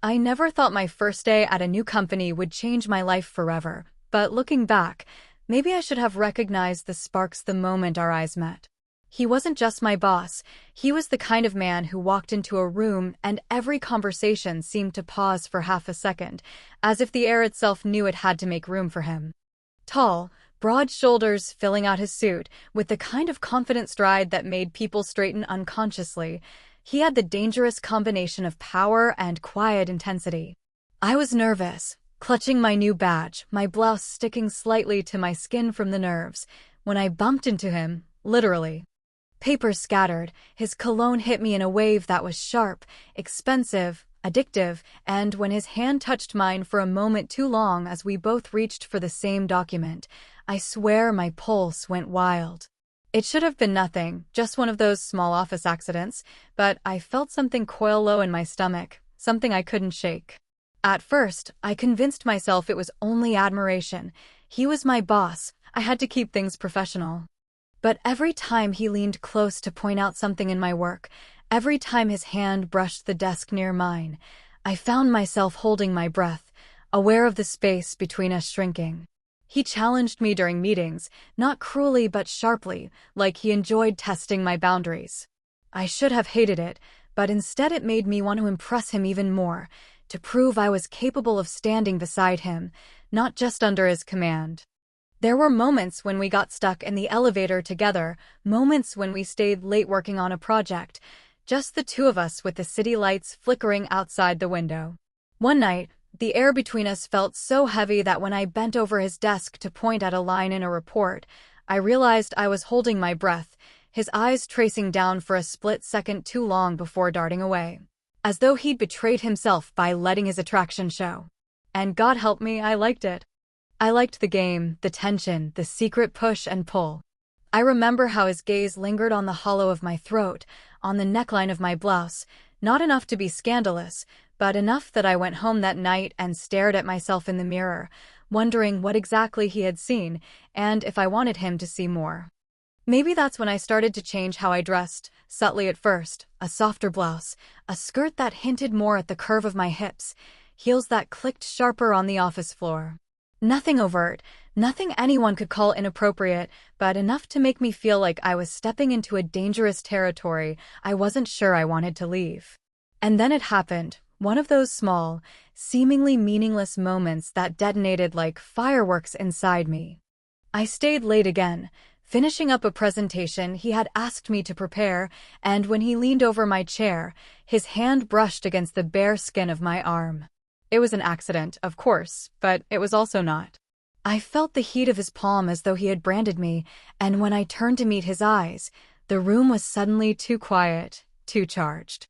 I never thought my first day at a new company would change my life forever, but looking back, maybe I should have recognized the sparks the moment our eyes met. He wasn't just my boss, he was the kind of man who walked into a room and every conversation seemed to pause for half a second, as if the air itself knew it had to make room for him. Tall, broad shoulders filling out his suit, with the kind of confident stride that made people straighten unconsciously, he had the dangerous combination of power and quiet intensity. I was nervous, clutching my new badge, my blouse sticking slightly to my skin from the nerves, when I bumped into him, literally. Papers scattered, his cologne hit me in a wave that was sharp, expensive, addictive, and when his hand touched mine for a moment too long as we both reached for the same document, I swear my pulse went wild. It should have been nothing, just one of those small office accidents, but I felt something coil low in my stomach, something I couldn't shake. At first, I convinced myself it was only admiration. He was my boss, I had to keep things professional. But every time he leaned close to point out something in my work, every time his hand brushed the desk near mine, I found myself holding my breath, aware of the space between us shrinking. He challenged me during meetings, not cruelly but sharply, like he enjoyed testing my boundaries. I should have hated it, but instead it made me want to impress him even more, to prove I was capable of standing beside him, not just under his command. There were moments when we got stuck in the elevator together, moments when we stayed late working on a project, just the two of us with the city lights flickering outside the window. One night, the air between us felt so heavy that when I bent over his desk to point at a line in a report, I realized I was holding my breath, his eyes tracing down for a split second too long before darting away, as though he'd betrayed himself by letting his attraction show. And God help me, I liked it. I liked the game, the tension, the secret push and pull. I remember how his gaze lingered on the hollow of my throat, on the neckline of my blouse, not enough to be scandalous, but enough that I went home that night and stared at myself in the mirror, wondering what exactly he had seen, and if I wanted him to see more. Maybe that's when I started to change how I dressed, subtly at first, a softer blouse, a skirt that hinted more at the curve of my hips, heels that clicked sharper on the office floor. Nothing overt, nothing anyone could call inappropriate, but enough to make me feel like I was stepping into a dangerous territory I wasn't sure I wanted to leave. And then it happened, one of those small, seemingly meaningless moments that detonated like fireworks inside me. I stayed late again, finishing up a presentation he had asked me to prepare, and when he leaned over my chair, his hand brushed against the bare skin of my arm. It was an accident, of course, but it was also not. I felt the heat of his palm as though he had branded me, and when I turned to meet his eyes, the room was suddenly too quiet, too charged.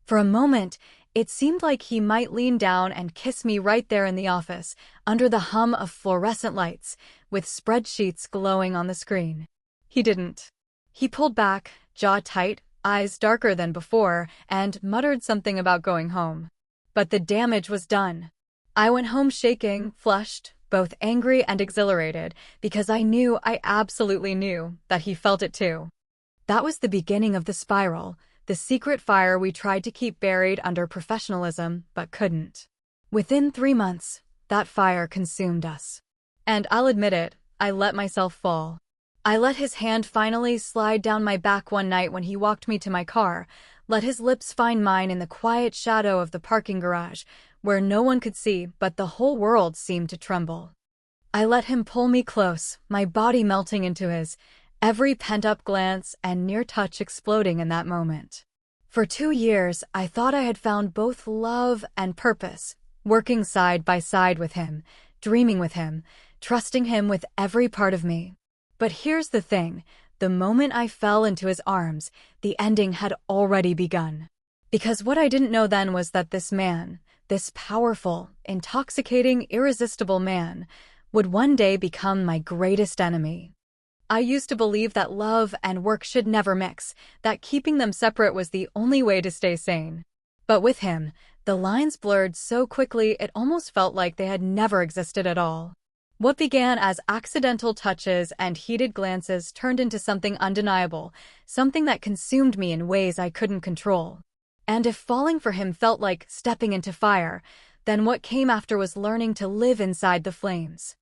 For a moment, it seemed like he might lean down and kiss me right there in the office, under the hum of fluorescent lights, with spreadsheets glowing on the screen. He didn't. He pulled back, jaw tight, eyes darker than before, and muttered something about going home. But the damage was done. I went home shaking, flushed, both angry and exhilarated, because I absolutely knew, that he felt it too. That was the beginning of the spiral, the secret fire we tried to keep buried under professionalism, but couldn't. Within 3 months, that fire consumed us. And I'll admit it, I let myself fall. I let his hand finally slide down my back one night when he walked me to my car, let his lips find mine in the quiet shadow of the parking garage, where no one could see but the whole world seemed to tremble. I let him pull me close, my body melting into his, every pent-up glance and near touch exploding in that moment. For 2 years, I thought I had found both love and purpose, working side by side with him, dreaming with him, trusting him with every part of me. But here's the thing. The moment I fell into his arms, the ending had already begun. Because what I didn't know then was that this man, this powerful, intoxicating, irresistible man, would one day become my greatest enemy. I used to believe that love and work should never mix, that keeping them separate was the only way to stay sane. But with him, the lines blurred so quickly it almost felt like they had never existed at all. What began as accidental touches and heated glances turned into something undeniable, something that consumed me in ways I couldn't control. And if falling for him felt like stepping into fire, then what came after was learning to live inside the flames.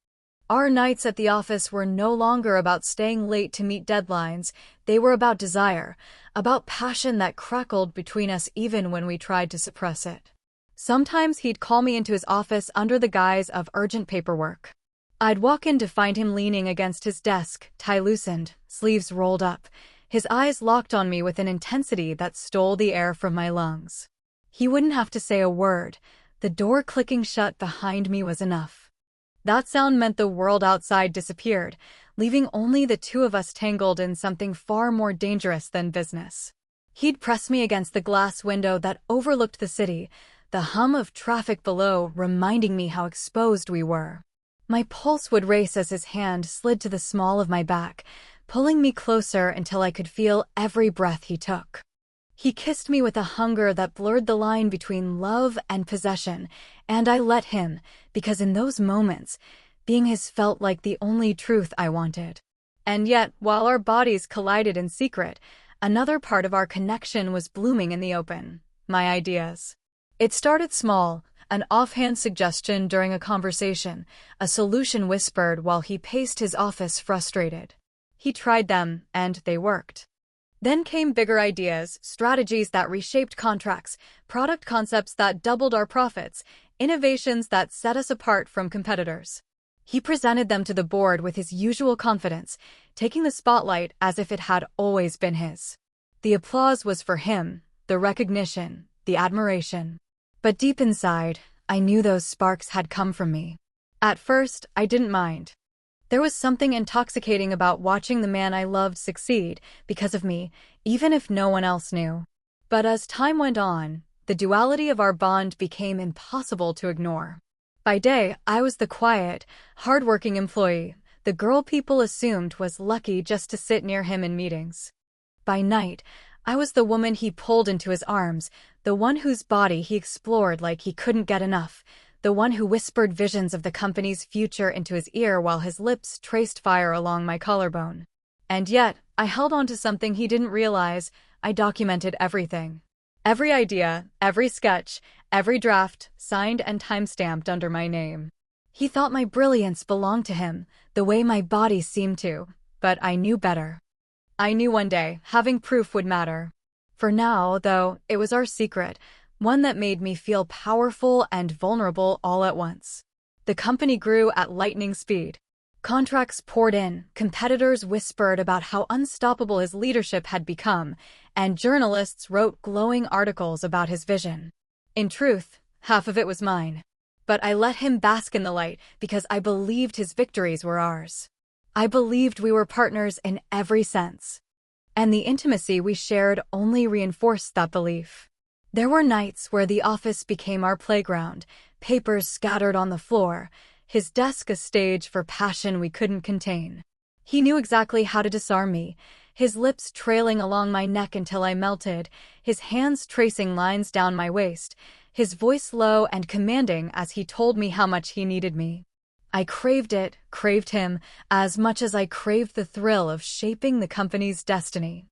Our nights at the office were no longer about staying late to meet deadlines. They were about desire, about passion that crackled between us even when we tried to suppress it. Sometimes he'd call me into his office under the guise of urgent paperwork. I'd walk in to find him leaning against his desk, tie loosened, sleeves rolled up, his eyes locked on me with an intensity that stole the air from my lungs. He wouldn't have to say a word. The door clicking shut behind me was enough. That sound meant the world outside disappeared, leaving only the two of us tangled in something far more dangerous than business. He'd press me against the glass window that overlooked the city, the hum of traffic below reminding me how exposed we were. My pulse would race as his hand slid to the small of my back, pulling me closer until I could feel every breath he took. He kissed me with a hunger that blurred the line between love and possession, and I let him, because in those moments, being his felt like the only truth I wanted. And yet, while our bodies collided in secret, another part of our connection was blooming in the open: my ideas. It started small, an offhand suggestion during a conversation, a solution whispered while he paced his office frustrated. He tried them, and they worked. Then came bigger ideas, strategies that reshaped contracts, product concepts that doubled our profits, innovations that set us apart from competitors. He presented them to the board with his usual confidence, taking the spotlight as if it had always been his. The applause was for him, the recognition, the admiration. But deep inside, I knew those sparks had come from me. At first, I didn't mind. There was something intoxicating about watching the man I loved succeed because of me, even if no one else knew. But as time went on, the duality of our bond became impossible to ignore. By day, I was the quiet, hard-working employee, the girl people assumed was lucky just to sit near him in meetings. By night, I was the woman he pulled into his arms, the one whose body he explored like he couldn't get enough, the one who whispered visions of the company's future into his ear while his lips traced fire along my collarbone. And yet, I held on to something he didn't realize. I documented everything. Every idea, every sketch, every draft, signed and time-stamped under my name. He thought my brilliance belonged to him, the way my body seemed to, but I knew better. I knew one day, having proof would matter. For now, though, it was our secret, one that made me feel powerful and vulnerable all at once. The company grew at lightning speed. Contracts poured in, competitors whispered about how unstoppable his leadership had become, and journalists wrote glowing articles about his vision. In truth, half of it was mine. But I let him bask in the light because I believed his victories were ours. I believed we were partners in every sense. And the intimacy we shared only reinforced that belief. There were nights where the office became our playground, papers scattered on the floor, his desk a stage for passion we couldn't contain. He knew exactly how to disarm me, his lips trailing along my neck until I melted, his hands tracing lines down my waist, his voice low and commanding as he told me how much he needed me. I craved it, craved him, as much as I craved the thrill of shaping the company's destiny.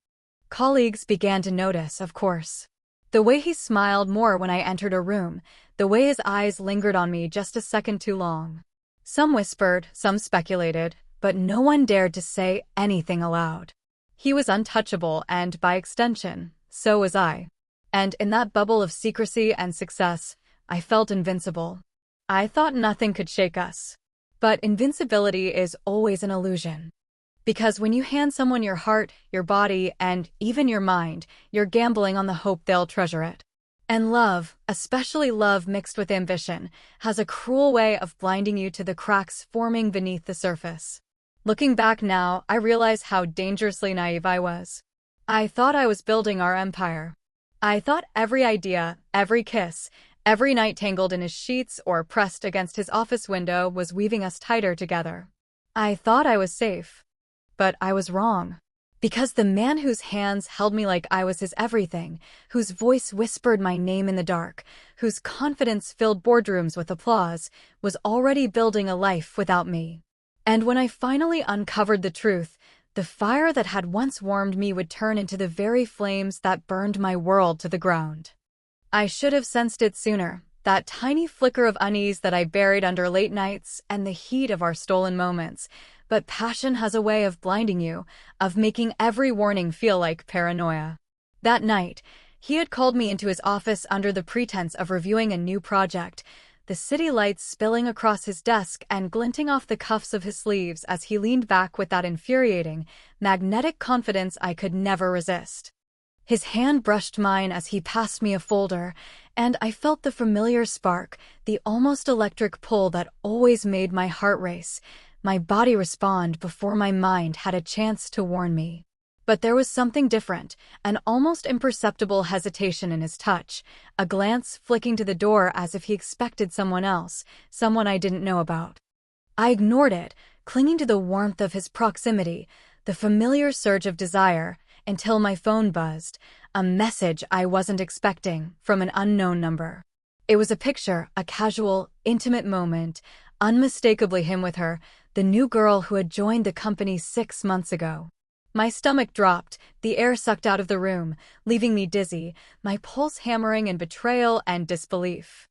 Colleagues began to notice, of course. The way he smiled more when I entered a room, the way his eyes lingered on me just a second too long. Some whispered, some speculated, but no one dared to say anything aloud. He was untouchable and, by extension, so was I. And in that bubble of secrecy and success, I felt invincible. I thought nothing could shake us. But invincibility is always an illusion. Because when you hand someone your heart, your body, and even your mind, you're gambling on the hope they'll treasure it. And love, especially love mixed with ambition, has a cruel way of blinding you to the cracks forming beneath the surface. Looking back now, I realize how dangerously naive I was. I thought I was building our empire. I thought every idea, every kiss, every night tangled in his sheets or pressed against his office window was weaving us tighter together. I thought I was safe. But I was wrong. Because the man whose hands held me like I was his everything, whose voice whispered my name in the dark, whose confidence filled boardrooms with applause, was already building a life without me. And when I finally uncovered the truth, the fire that had once warmed me would turn into the very flames that burned my world to the ground. I should have sensed it sooner, that tiny flicker of unease that I buried under late nights and the heat of our stolen moments. But passion has a way of blinding you, of making every warning feel like paranoia. That night, he had called me into his office under the pretense of reviewing a new project, the city lights spilling across his desk and glinting off the cuffs of his sleeves as he leaned back with that infuriating, magnetic confidence I could never resist. His hand brushed mine as he passed me a folder, and I felt the familiar spark, the almost electric pull that always made my heart race, my body respond before my mind had a chance to warn me. But there was something different, an almost imperceptible hesitation in his touch, a glance flicking to the door as if he expected someone else, someone I didn't know about. I ignored it, clinging to the warmth of his proximity, the familiar surge of desire, until my phone buzzed, a message I wasn't expecting from an unknown number. It was a picture, a casual, intimate moment, unmistakably him with her, the new girl who had joined the company 6 months ago. My stomach dropped, the air sucked out of the room, leaving me dizzy, my pulse hammering in betrayal and disbelief.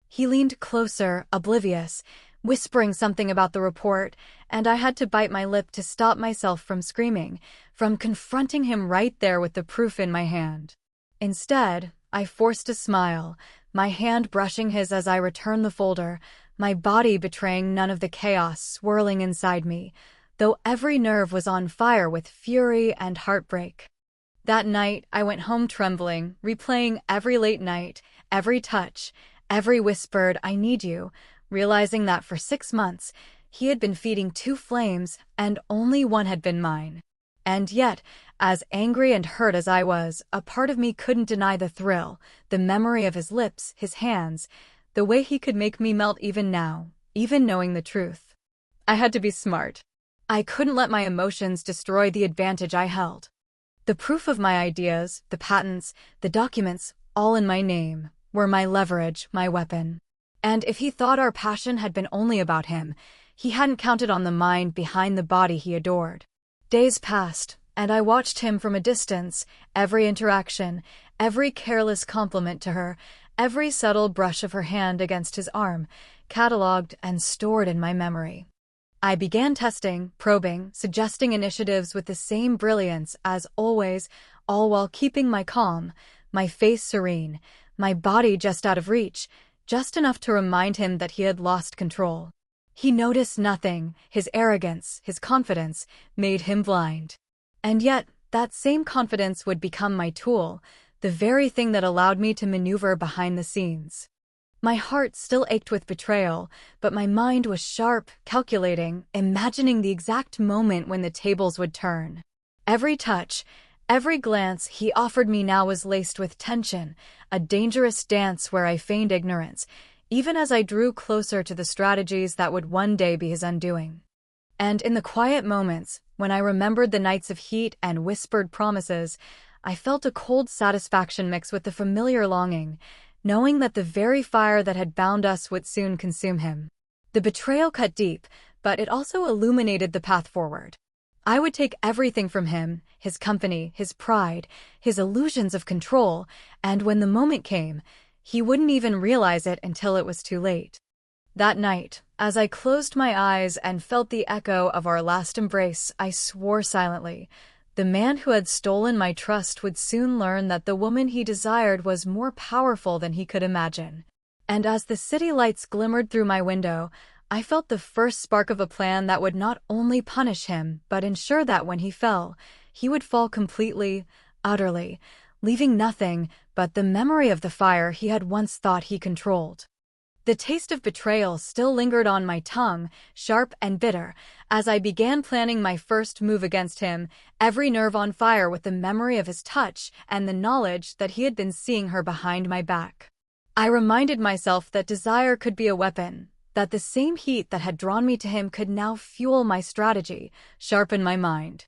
He leaned closer, oblivious, whispering something about the report, and I had to bite my lip to stop myself from screaming, from confronting him right there with the proof in my hand. Instead, I forced a smile, my hand brushing his as I returned the folder, my body betraying none of the chaos swirling inside me, though every nerve was on fire with fury and heartbreak. That night, I went home trembling, replaying every late night, every touch, every whispered, "I need you," realizing that for 6 months, he had been feeding 2 flames and only one had been mine. And yet, as angry and hurt as I was, a part of me couldn't deny the thrill, the memory of his lips, his hands, the way he could make me melt even now, even knowing the truth. I had to be smart. I couldn't let my emotions destroy the advantage I held. The proof of my ideas, the patents, the documents, all in my name, were my leverage, my weapon. And if he thought our passion had been only about him, he hadn't counted on the mind behind the body he adored. Days passed, and I watched him from a distance, every interaction, every careless compliment to her, every subtle brush of her hand against his arm, catalogued and stored in my memory. I began testing, probing, suggesting initiatives with the same brilliance as always, all while keeping my calm, my face serene, my body just out of reach, just enough to remind him that he had lost control. He noticed nothing, his arrogance, his confidence, made him blind. And yet, that same confidence would become my tool, the very thing that allowed me to maneuver behind the scenes. My heart still ached with betrayal, but my mind was sharp, calculating, imagining the exact moment when the tables would turn. Every touch, every glance he offered me now was laced with tension, a dangerous dance where I feigned ignorance, even as I drew closer to the strategies that would one day be his undoing. And in the quiet moments, when I remembered the nights of heat and whispered promises, I felt a cold satisfaction mix with the familiar longing, knowing that the very fire that had bound us would soon consume him. The betrayal cut deep, but it also illuminated the path forward. I would take everything from him, his company, his pride, his illusions of control, and when the moment came, he wouldn't even realize it until it was too late. That night, as I closed my eyes and felt the echo of our last embrace, I swore silently. The man who had stolen my trust would soon learn that the woman he desired was more powerful than he could imagine. And as the city lights glimmered through my window, I felt the first spark of a plan that would not only punish him, but ensure that when he fell, he would fall completely, utterly, leaving nothing but the memory of the fire he had once thought he controlled. The taste of betrayal still lingered on my tongue, sharp and bitter, as I began planning my first move against him, every nerve on fire with the memory of his touch and the knowledge that he had been seeing her behind my back. I reminded myself that desire could be a weapon, that the same heat that had drawn me to him could now fuel my strategy, sharpen my mind.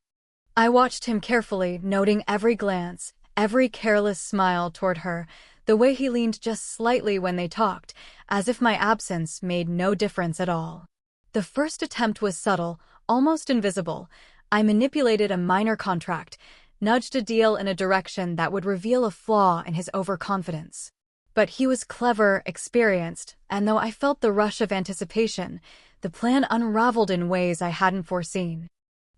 I watched him carefully, noting every glance, every careless smile toward her, the way he leaned just slightly when they talked, as if my absence made no difference at all. The first attempt was subtle, almost invisible. I manipulated a minor contract, nudged a deal in a direction that would reveal a flaw in his overconfidence. But he was clever, experienced, and though I felt the rush of anticipation, the plan unraveled in ways I hadn't foreseen.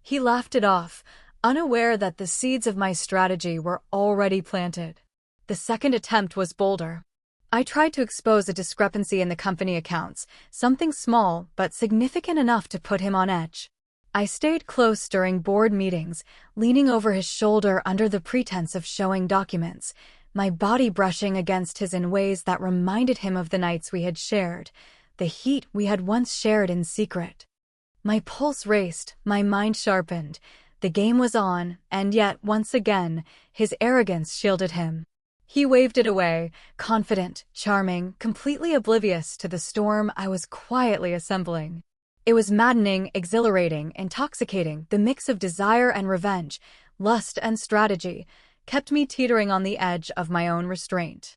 He laughed it off, unaware that the seeds of my strategy were already planted. The second attempt was bolder. I tried to expose a discrepancy in the company accounts, something small but significant enough to put him on edge. I stayed close during board meetings, leaning over his shoulder under the pretense of showing documents, my body brushing against his in ways that reminded him of the nights we had shared, the heat we had once shared in secret. My pulse raced, my mind sharpened. The game was on, and yet, once again, his arrogance shielded him. He waved it away, confident, charming, completely oblivious to the storm I was quietly assembling. It was maddening, exhilarating, intoxicating. The mix of desire and revenge, lust and strategy, kept me teetering on the edge of my own restraint.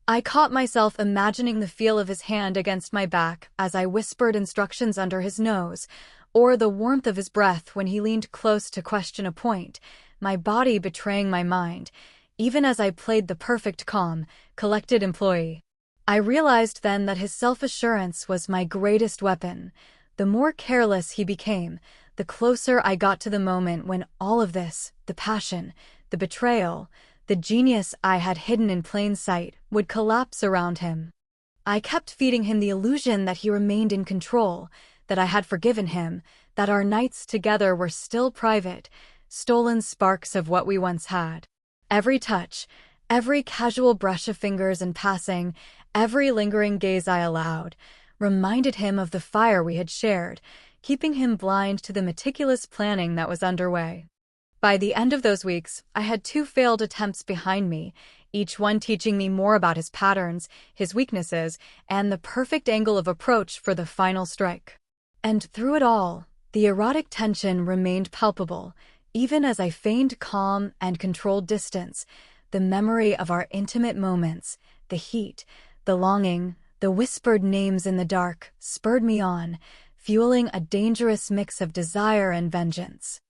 I caught myself imagining the feel of his hand against my back as I whispered instructions under his nose, or the warmth of his breath when he leaned close to question a point, my body betraying my mind, even as I played the perfect calm, collected employee. I realized then that his self-assurance was my greatest weapon. The more careless he became, the closer I got to the moment when all of this, the passion, the betrayal, the genius I had hidden in plain sight, would collapse around him. I kept feeding him the illusion that he remained in control, that I had forgiven him, that our nights together were still private, stolen sparks of what we once had. Every touch, every casual brush of fingers in passing, every lingering gaze I allowed, reminded him of the fire we had shared, keeping him blind to the meticulous planning that was underway. By the end of those weeks, I had 2 failed attempts behind me, each one teaching me more about his patterns, his weaknesses, and the perfect angle of approach for the final strike. And through it all, the erotic tension remained palpable, even as I feigned calm and controlled distance. The memory of our intimate moments, the heat, the longing, the whispered names in the dark, spurred me on, fueling a dangerous mix of desire and vengeance.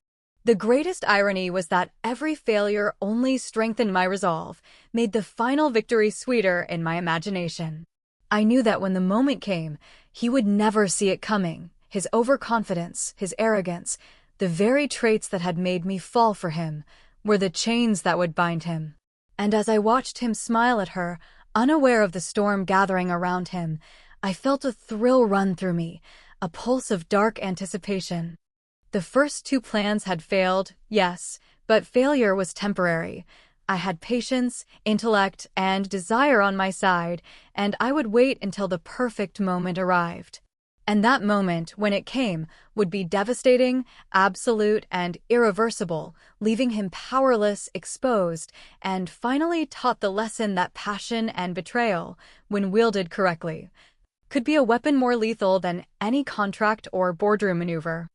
The greatest irony was that every failure only strengthened my resolve, made the final victory sweeter in my imagination. I knew that when the moment came, he would never see it coming. His overconfidence, his arrogance, the very traits that had made me fall for him, were the chains that would bind him. And as I watched him smile at her, unaware of the storm gathering around him, I felt a thrill run through me, a pulse of dark anticipation. The first 2 plans had failed, yes, but failure was temporary. I had patience, intellect, and desire on my side, and I would wait until the perfect moment arrived. And that moment, when it came, would be devastating, absolute, and irreversible, leaving him powerless, exposed, and finally taught the lesson that passion and betrayal, when wielded correctly, could be a weapon more lethal than any contract or boardroom maneuver.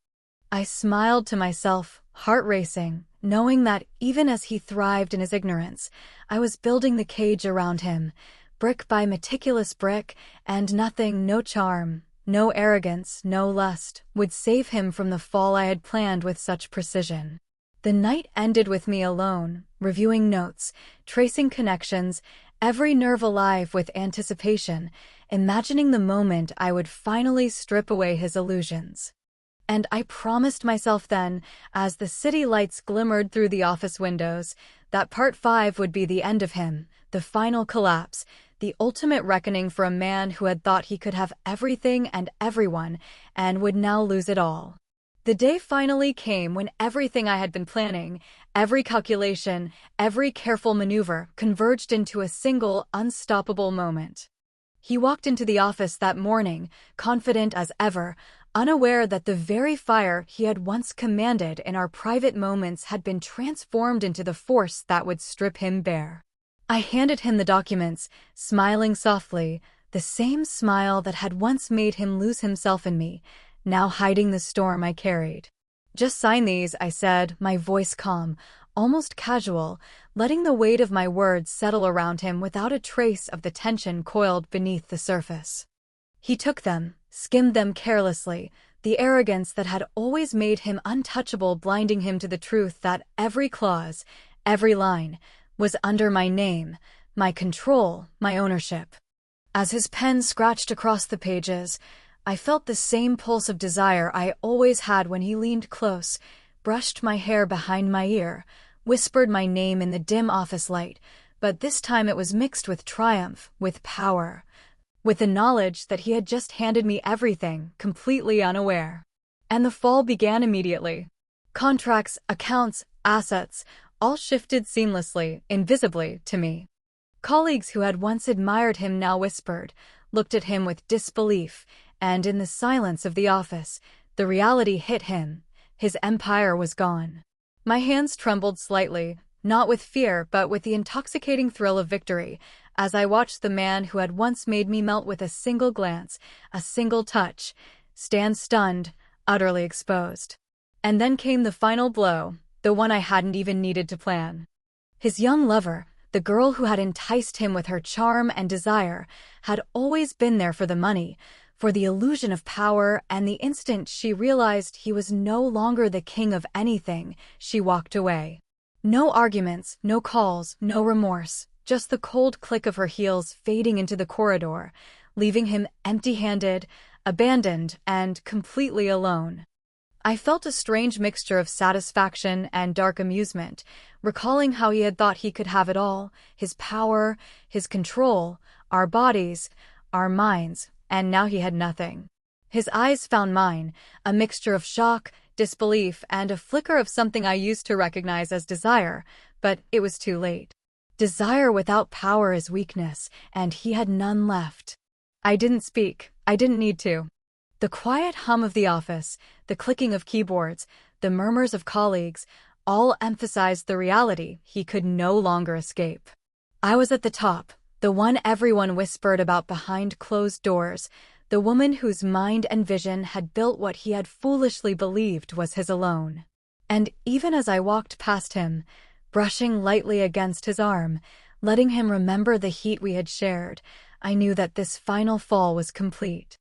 I smiled to myself, heart racing, knowing that even as he thrived in his ignorance, I was building the cage around him, brick by meticulous brick, and nothing, no charm, no arrogance, no lust, would save him from the fall I had planned with such precision. The night ended with me alone, reviewing notes, tracing connections, every nerve alive with anticipation, imagining the moment I would finally strip away his illusions. And I promised myself then, as the city lights glimmered through the office windows, that Part 5 would be the end of him, the final collapse, the ultimate reckoning for a man who had thought he could have everything and everyone, and would now lose it all. The day finally came when everything I had been planning, every calculation, every careful maneuver, converged into a single, unstoppable moment. He walked into the office that morning, confident as ever, unaware that the very fire he had once commanded in our private moments had been transformed into the force that would strip him bare. I handed him the documents, smiling softly, the same smile that had once made him lose himself in me, now hiding the storm I carried. "Just sign these," I said, my voice calm, almost casual, letting the weight of my words settle around him without a trace of the tension coiled beneath the surface. He took them, skimmed them carelessly, the arrogance that had always made him untouchable blinding him to the truth that every clause, every line, was under my name, my control, my ownership. As his pen scratched across the pages, I felt the same pulse of desire I always had when he leaned close, brushed my hair behind my ear, whispered my name in the dim office light, but this time it was mixed with triumph, with power, with the knowledge that he had just handed me everything, completely unaware. And the fall began immediately. Contracts, accounts, assets, all shifted seamlessly, invisibly, to me. Colleagues who had once admired him now whispered, looked at him with disbelief, and in the silence of the office, the reality hit him. His empire was gone. My hands trembled slightly, not with fear but with the intoxicating thrill of victory, as I watched the man who had once made me melt with a single glance, a single touch, stand stunned, utterly exposed. And then came the final blow, the one I hadn't even needed to plan. His young lover, the girl who had enticed him with her charm and desire, had always been there for the money, for the illusion of power, and the instant she realized he was no longer the king of anything, she walked away. No arguments, no calls, no remorse, just the cold click of her heels fading into the corridor, leaving him empty-handed, abandoned, and completely alone. I felt a strange mixture of satisfaction and dark amusement, recalling how he had thought he could have it all, his power, his control, our bodies, our minds, and now he had nothing. His eyes found mine, a mixture of shock, disbelief, and a flicker of something I used to recognize as desire, but it was too late. Desire without power is weakness, and he had none left. I didn't speak. I didn't need to. The quiet hum of the office, the clicking of keyboards, the murmurs of colleagues, all emphasized the reality he could no longer escape. I was at the top, the one everyone whispered about behind closed doors, the woman whose mind and vision had built what he had foolishly believed was his alone. And even as I walked past him, brushing lightly against his arm, letting him remember the heat we had shared, I knew that this final fall was complete.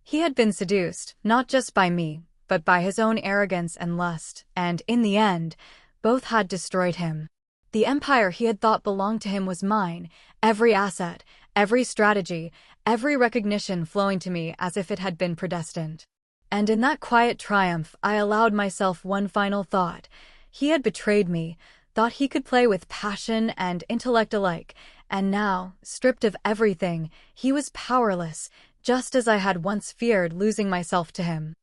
He had been seduced, not just by me, but by his own arrogance and lust, and in the end, both had destroyed him. The empire he had thought belonged to him was mine, every asset, every strategy, every recognition flowing to me as if it had been predestined. And in that quiet triumph, I allowed myself one final thought. He had betrayed me, thought he could play with passion and intellect alike, and now, stripped of everything, he was powerless, just as I had once feared losing myself to him.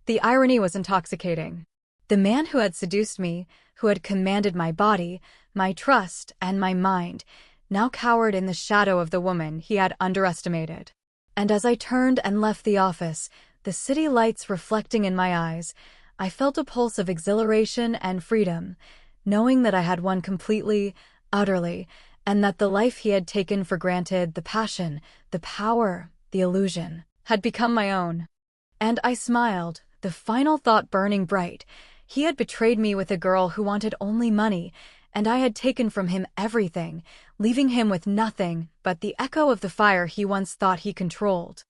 The irony was intoxicating. The man who had seduced me, who had commanded my body, my trust, and my mind, now cowered in the shadow of the woman he had underestimated. And as I turned and left the office, the city lights reflecting in my eyes, I felt a pulse of exhilaration and freedom, knowing that I had won completely, utterly, and that the life he had taken for granted, the passion, the power, the illusion, had become my own. And I smiled, the final thought burning bright. He had betrayed me with a girl who wanted only money, and I had taken from him everything, leaving him with nothing but the echo of the fire he once thought he controlled.